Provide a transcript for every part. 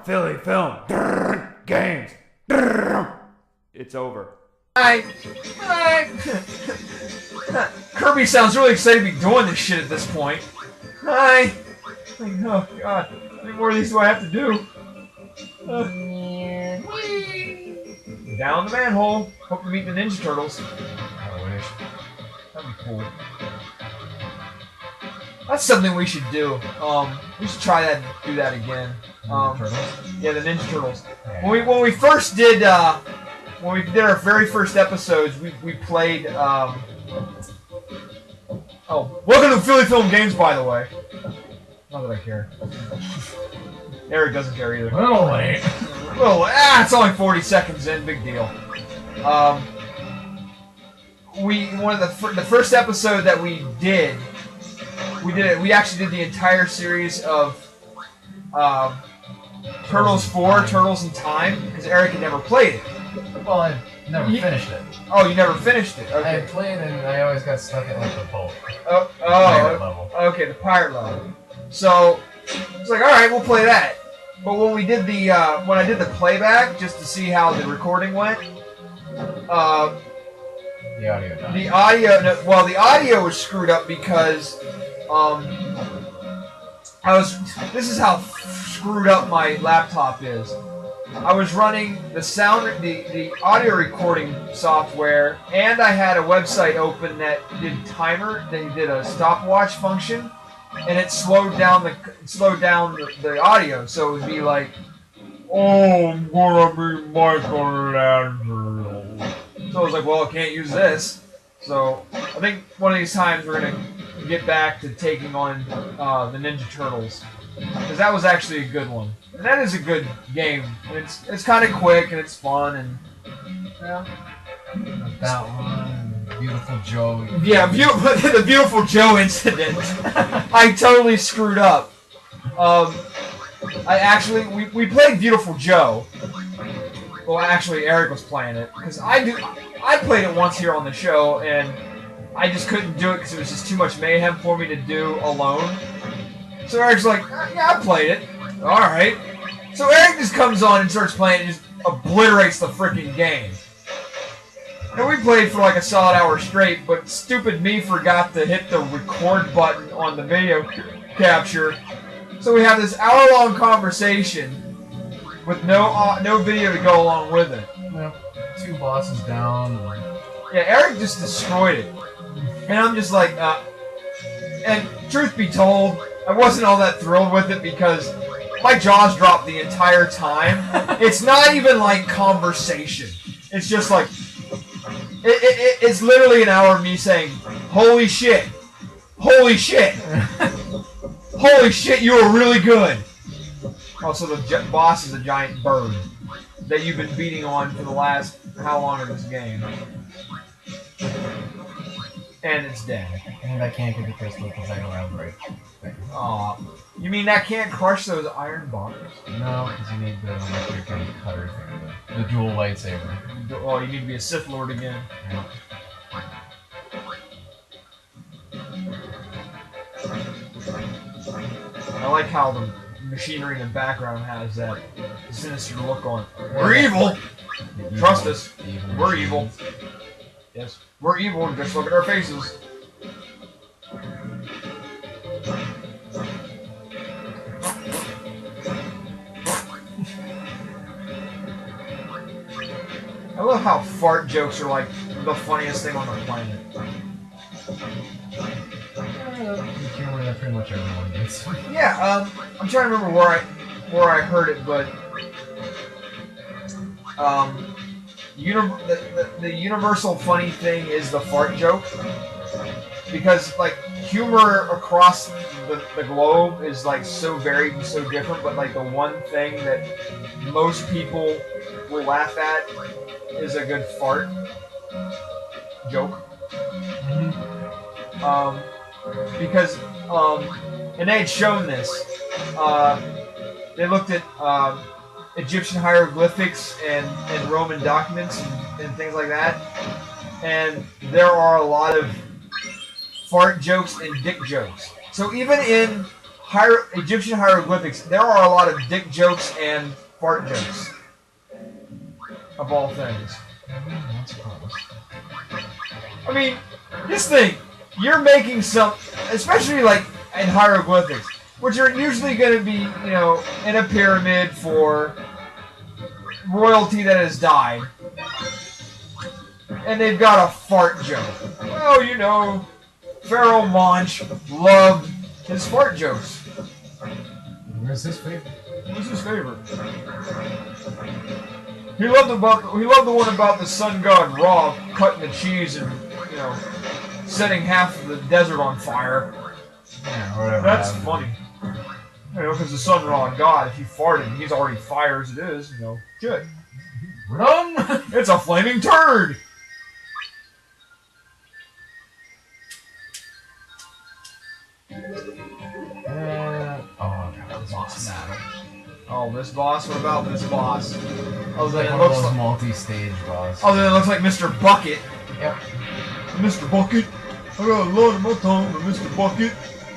Philly Film Games. It's over. Hi. Kirby sounds really excited to be doing this shit at this point. Hi. Oh god, how many more of these do I have to do? Down the manhole. Hope to meet the Ninja Turtles. I wish. That'd be cool. That's something we should do. We should try that, do that again. Yeah, the Ninja Turtles. When we first did, when we did our very first episodes, we played. Oh, welcome to Philly Film Games, by the way. Not that I care. Eric doesn't care either. Little late. It's only 40 seconds in. Big deal. One of the first episode that we actually did the entire series of Turtles 4, Turtles in Time, because Eric had never played it. Well, I never finished it. Oh, you never finished it? Okay. I played and I always got stuck at like the boat. Pirate level. Okay, the pirate level. So, it's like, alright, we'll play that. But when we did the, when I did the playback, just to see how the recording went, The audio died. The audio was screwed up because, this is how screwed up my laptop is. I was running the audio recording software, and I had a website open that did timer. They did a stopwatch function, and it slowed down the audio. So it would be like, "Oh, I'm gonna be Michelangelo." So I was like, "Well, I can't use this." So I think one of these times we're gonna get back to taking on the Ninja Turtles, because that was actually a good one. And that is a good game. And it's kind of quick and it's fun and yeah. That one, Beautiful Joe. Yeah, the Beautiful Joe incident. I totally screwed up. We played Beautiful Joe. Well, actually, Eric was playing it because I played it once here on the show and I just couldn't do it because it was just too much mayhem for me to do alone. So Eric's like, yeah, I played it. Alright. So Eric just comes on and starts playing and just obliterates the freaking game. And we played for like a solid hour straight, but stupid me forgot to hit the record button on the video capture. So we have this hour-long conversation with no video to go along with it. Yeah, 2 bosses down. Yeah, Eric just destroyed it. And I'm just like, and truth be told, I wasn't all that thrilled with it because my jaws dropped the entire time. It's not even like conversation. It's just like, it's literally an hour of me saying, "Holy shit! Holy shit! Holy shit, you were really good!" Also, the boss is a giant bird that you've been beating on for the last how long in this game. And it's dead. And I can't get the crystal because I don't have break. Aw. You mean that can't crush those iron bars? No, because you need the electric and cutter thing. The dual lightsaber. Oh, you need to be a Sith Lord again. Yeah. I like how the machinery in the background has that sinister look on. We're evil! Trust us. We're evil. Yes, we're evil. Just look at our faces. I love how fart jokes are like the funniest thing on the planet. Humor that pretty much everyone gets. Yeah, I'm trying to remember where I heard it, but the universal funny thing is the fart joke, because like humor across the globe is like so varied and so different, but like the one thing that most people will laugh at is a good fart joke. Because and they had shown this. They looked at Egyptian hieroglyphics and Roman documents and things like that, and there are a lot of fart jokes and dick jokes. So even in Egyptian hieroglyphics, there are a lot of dick jokes and fart jokes. Of all things. I mean, just think, you're making some, especially like in hieroglyphics, which are usually going to be, you know, in a pyramid for royalty that has died. And they've got a fart joke. Well, you know, Pharaoh Monch loved his fart jokes. Where's his favorite? What's his favorite? He loved the one about the sun god Ra cutting the cheese and, you know, setting half of the desert on fire. Yeah, whatever. That's funny. You know, because the sun god, if he farted, he's already fire as it is, you know. Shit. Run! It's a flaming turd! Oh god, boss battle. Oh, this boss? What about this boss? Other than Like it one of looks those like, multi-stage boss. other than it looks like Mr. Bucket. Yep. Mr. Bucket, I got a lot in my tongue to Mr. Bucket.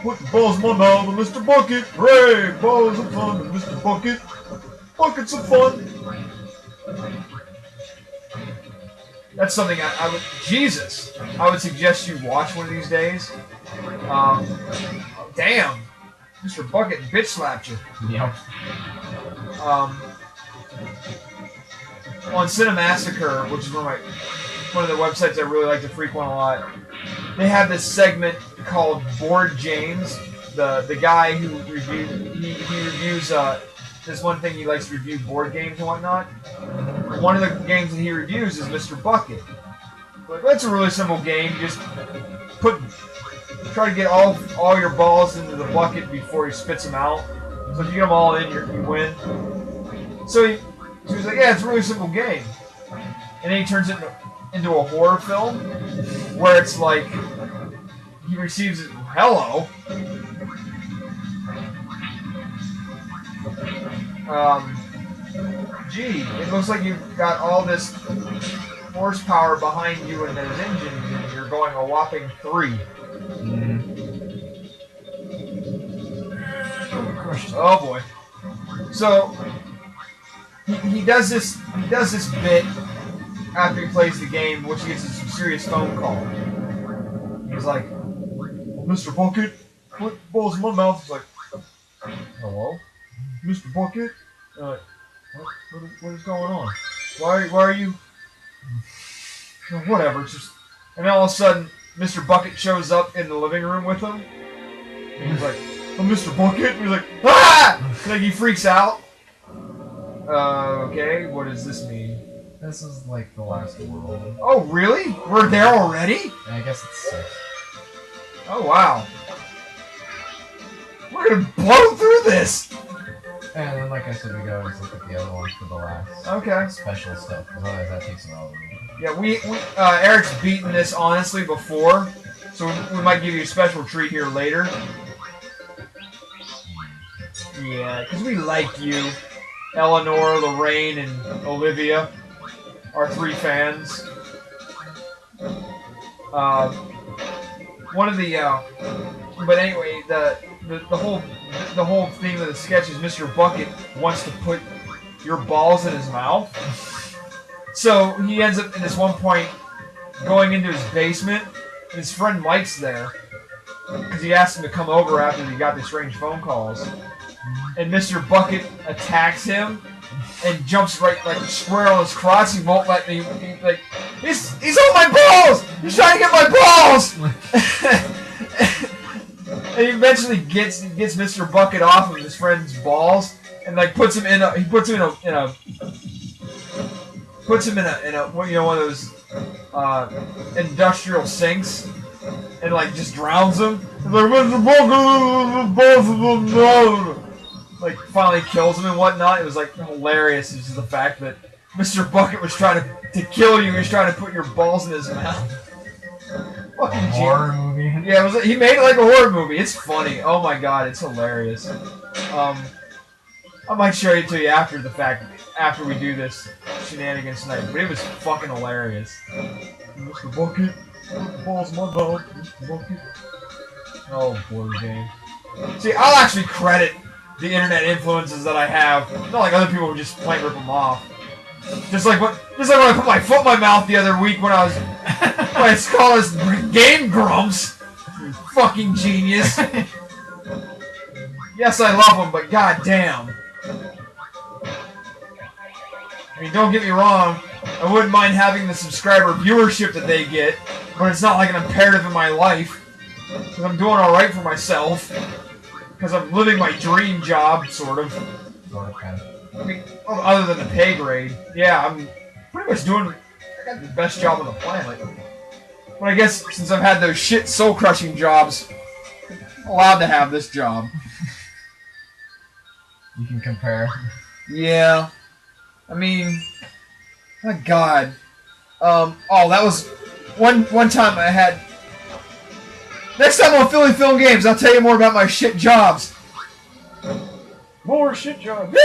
Put the balls in my mouth to Mr. Bucket. Hooray! Balls of fun to Mr. Bucket. Buckets of fun. That's something I would... Jesus! I would suggest you watch one of these days. Damn! Mr. Bucket bitch slapped you. Yep. On Cinemassacre, which is one of the websites I really like to frequent a lot, they have this segment called Board James. The guy who reviews this one thing he likes to review board games and whatnot. One of the games that he reviews is Mr. Bucket. But that's a really simple game. Just try to get all your balls into the bucket before he spits them out. So if you get them all in, you win. So he was like, yeah, it's a really simple game. And then he turns it into a horror film where it's like he receives it. Hello. Gee, it looks like you've got all this horsepower behind you and those engines, and you're going a whopping 3. Oh boy. So he does this bit after he plays the game, which he gets a serious phone call. He's like, Mr. Bucket, put balls in my mouth. He's like, hello? Mr. Bucket? What is going on? Why are you... Whatever, it's just... And then all of a sudden, Mr. Bucket shows up in the living room with him. And he's like, oh, Mr. Bucket? And he's like, ah! Like, he freaks out. Okay, what does this mean? This is like the last world. Oh, really? We're there already? I guess it's 6. Oh, wow. We're gonna blow through this! And then, like I said, we go always look at the other ones for the last special stuff, because otherwise that takes an hour. Yeah, Eric's beaten this honestly before, so we might give you a special treat here later. Yeah, because we like you. Eleanor, Lorraine, and Olivia, our 3 fans. One of the, but anyway, the whole theme of the sketch is Mr. Bucket wants to put your balls in his mouth. So he ends up at this one point going into his basement. His friend Mike's there because he asked him to come over after he got the strange phone calls. And Mr. Bucket attacks him and jumps right like square on his crotch. He won't let me. He's on my balls. He's trying to get my balls. And he eventually gets Mr. Bucket off of his friend's balls and like puts him in a one of those industrial sinks and like just drowns him. He's like, Mr. Bucket, balls of the like finally kills him and whatnot. It was like hilarious. It's just the fact that Mr. Bucket was trying to kill you. He was trying to put your balls in his mouth. Fucking horror movie. Yeah, he made it like a horror movie. It's funny. Oh my god, it's hilarious. I might show it to you after the fact, after we do this shenanigans tonight. But it was fucking hilarious. Mr. Bucket, put the balls in my mouth. Mr. Bucket. Oh, boy, game. See, I'll actually credit the internet influences that I have. Not like other people who just plain rip them off. Just like when I put my foot in my mouth the other week when I was my scholars Game Grumps. You fucking genius. Yes, I love them, but goddamn. I mean, don't get me wrong. I wouldn't mind having the subscriber viewership that they get, but it's not like an imperative in my life. Because I'm doing alright for myself. Because I'm living my dream job, sort of. I mean, other than the pay grade. Yeah, I'm pretty much doing... I got the best job on the planet. But I guess since I've had those shit soul-crushing jobs, I'm allowed to have this job. You can compare. Yeah. I mean... Oh, God. Oh, that was... One time I had... Next time on Philly Film Games, I'll tell you more about my shit jobs. More shit jobs.